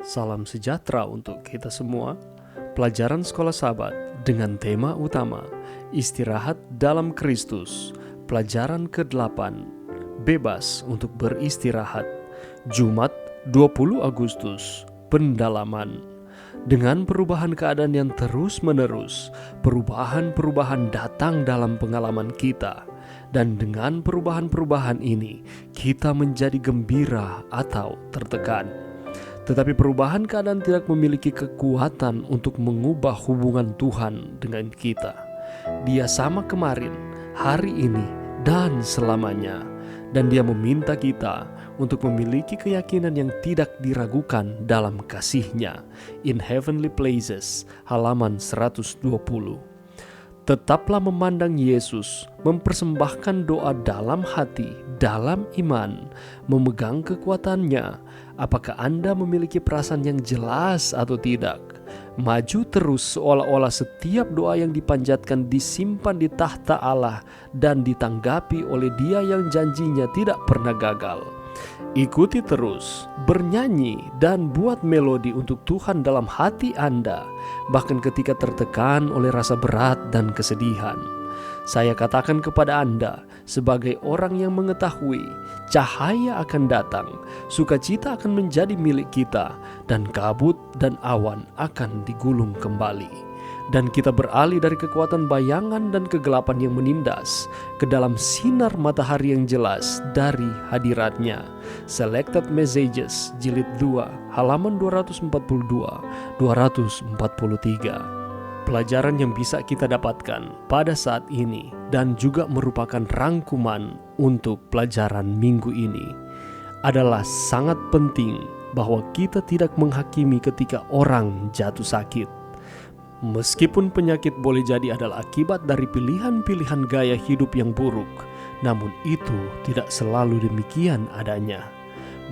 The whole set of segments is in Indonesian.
Salam sejahtera untuk kita semua. Pelajaran Sekolah Sabat dengan tema utama Istirahat dalam Kristus. Pelajaran ke-8, Bebas untuk beristirahat. Jumat 20 Agustus, Pendalaman. Dengan perubahan keadaan yang terus-menerus, perubahan-perubahan datang dalam pengalaman kita. Dan dengan perubahan-perubahan ini, kita menjadi gembira atau tertekan. Tetapi perubahan keadaan tidak memiliki kekuatan untuk mengubah hubungan Tuhan dengan kita. Dia sama kemarin, hari ini, dan selamanya. Dan Dia meminta kita untuk memiliki keyakinan yang tidak diragukan dalam kasih-Nya. In Heavenly Places, halaman 120. Tetaplah memandang Yesus, mempersembahkan doa dalam hati, dalam iman, memegang kekuatannya. Apakah Anda memiliki perasaan yang jelas atau tidak? Maju terus seolah-olah setiap doa yang dipanjatkan disimpan di tahta Allah dan ditanggapi oleh Dia yang janjinya tidak pernah gagal. Ikuti terus, bernyanyi dan buat melodi untuk Tuhan dalam hati Anda, bahkan ketika tertekan oleh rasa berat dan kesedihan. Saya katakan kepada Anda, sebagai orang yang mengetahui, cahaya akan datang, sukacita akan menjadi milik kita, dan kabut dan awan akan digulung kembali. Dan kita beralih dari kekuatan bayangan dan kegelapan yang menindas ke dalam sinar matahari yang jelas dari hadirat-Nya. Selected Messages, Jilid 2, halaman 242-243. Pelajaran yang bisa kita dapatkan pada saat ini dan juga merupakan rangkuman untuk pelajaran minggu ini adalah sangat penting bahwa kita tidak menghakimi ketika orang jatuh sakit. Meskipun penyakit boleh jadi adalah akibat dari pilihan-pilihan gaya hidup yang buruk, namun itu tidak selalu demikian adanya.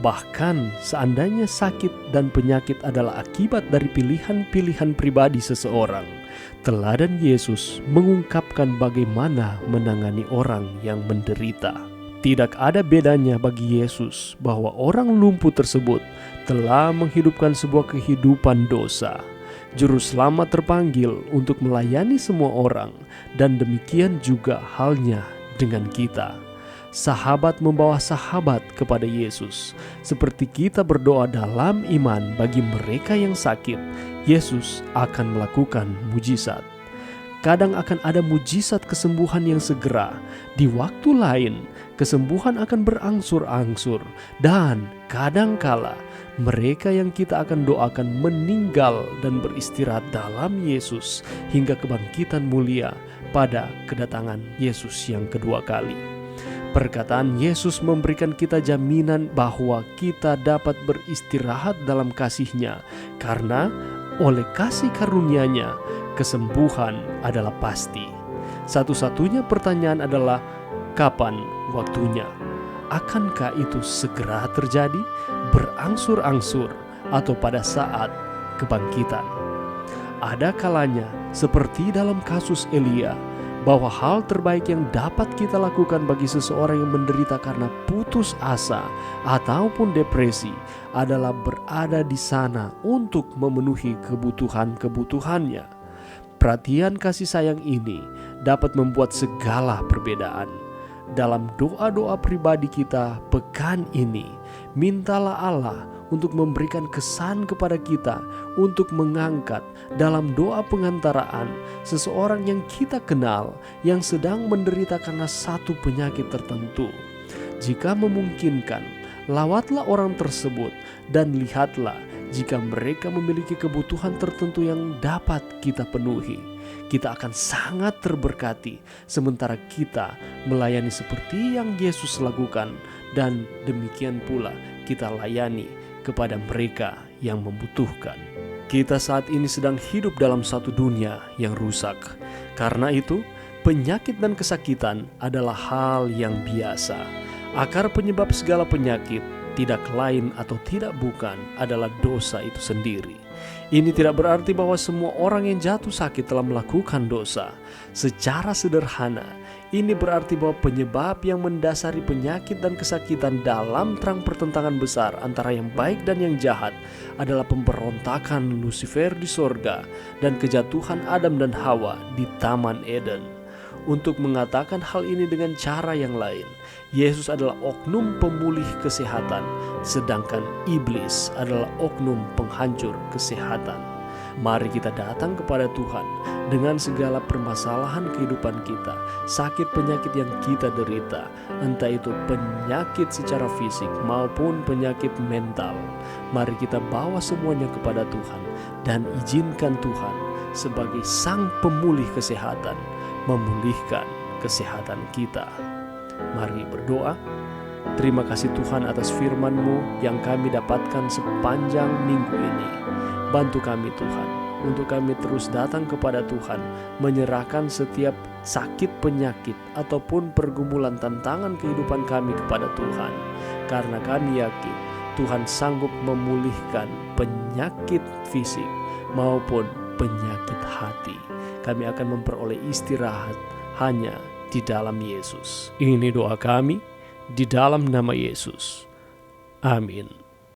Bahkan seandainya sakit dan penyakit adalah akibat dari pilihan-pilihan pribadi seseorang, teladan Yesus mengungkapkan bagaimana menangani orang yang menderita. Tidak ada bedanya bagi Yesus bahwa orang lumpuh tersebut telah menghidupkan sebuah kehidupan dosa. Juru Selamat terpanggil untuk melayani semua orang, dan demikian juga halnya dengan kita. Sahabat membawa sahabat kepada Yesus. Seperti kita berdoa dalam iman bagi mereka yang sakit, Yesus akan melakukan mujizat. Kadang akan ada mujizat kesembuhan yang segera. Di waktu lain, kesembuhan akan berangsur-angsur. Dan kadangkala mereka yang kita akan doakan meninggal dan beristirahat dalam Yesus hingga kebangkitan mulia pada kedatangan Yesus yang kedua kali. Perkataan Yesus memberikan kita jaminan bahwa kita dapat beristirahat dalam kasih-Nya, karena oleh kasih karunia-Nya, kesembuhan adalah pasti. Satu-satunya pertanyaan adalah, kapan waktunya? Akankah itu segera terjadi, berangsur-angsur, atau pada saat kebangkitan? Ada kalanya, seperti dalam kasus Elia, bahwa hal terbaik yang dapat kita lakukan bagi seseorang yang menderita karena putus asa ataupun depresi adalah berada di sana untuk memenuhi kebutuhan-kebutuhannya. Perhatian kasih sayang ini dapat membuat segala perbedaan. Dalam doa-doa pribadi kita pekan ini, mintalah Allah untuk memberikan kesan kepada kita untuk mengangkat dalam doa pengantaraan seseorang yang kita kenal yang sedang menderita karena satu penyakit tertentu. Jika memungkinkan, lawatlah orang tersebut dan lihatlah jika mereka memiliki kebutuhan tertentu yang dapat kita penuhi. Kita akan sangat terberkati sementara kita melayani seperti yang Yesus lakukan, dan demikian pula kita layani kepada mereka yang membutuhkan. Kita saat ini sedang hidup dalam satu dunia yang rusak. Karena itu, penyakit dan kesakitan adalah hal yang biasa. Akar penyebab segala penyakit tidak lain atau tidak bukan adalah dosa itu sendiri. Ini tidak berarti bahwa semua orang yang jatuh sakit telah melakukan dosa. Secara sederhana, Ini berarti bahwa penyebab yang mendasari penyakit dan kesakitan dalam terang pertentangan besar antara yang baik dan yang jahat adalah pemberontakan Lucifer di sorga dan kejatuhan Adam dan Hawa di Taman Eden. Untuk mengatakan hal ini dengan cara yang lain, Yesus adalah oknum pemulih kesehatan, sedangkan iblis adalah oknum penghancur kesehatan. Mari kita datang kepada Tuhan dengan segala permasalahan kehidupan kita, sakit penyakit yang kita derita, entah itu penyakit secara fisik maupun penyakit mental. Mari kita bawa semuanya kepada Tuhan dan izinkan Tuhan sebagai Sang Pemulih kesehatan memulihkan kesehatan kita. Mari berdoa. Terima kasih Tuhan atas firman-Mu yang kami dapatkan sepanjang minggu ini. Bantu kami Tuhan, untuk kami terus datang kepada Tuhan, menyerahkan setiap sakit penyakit ataupun pergumulan tantangan kehidupan kami kepada Tuhan. Karena kami yakin Tuhan sanggup memulihkan penyakit fisik maupun penyakit hati. Kami akan memperoleh istirahat hanya di dalam Yesus. Ini doa kami di dalam nama Yesus. Amin.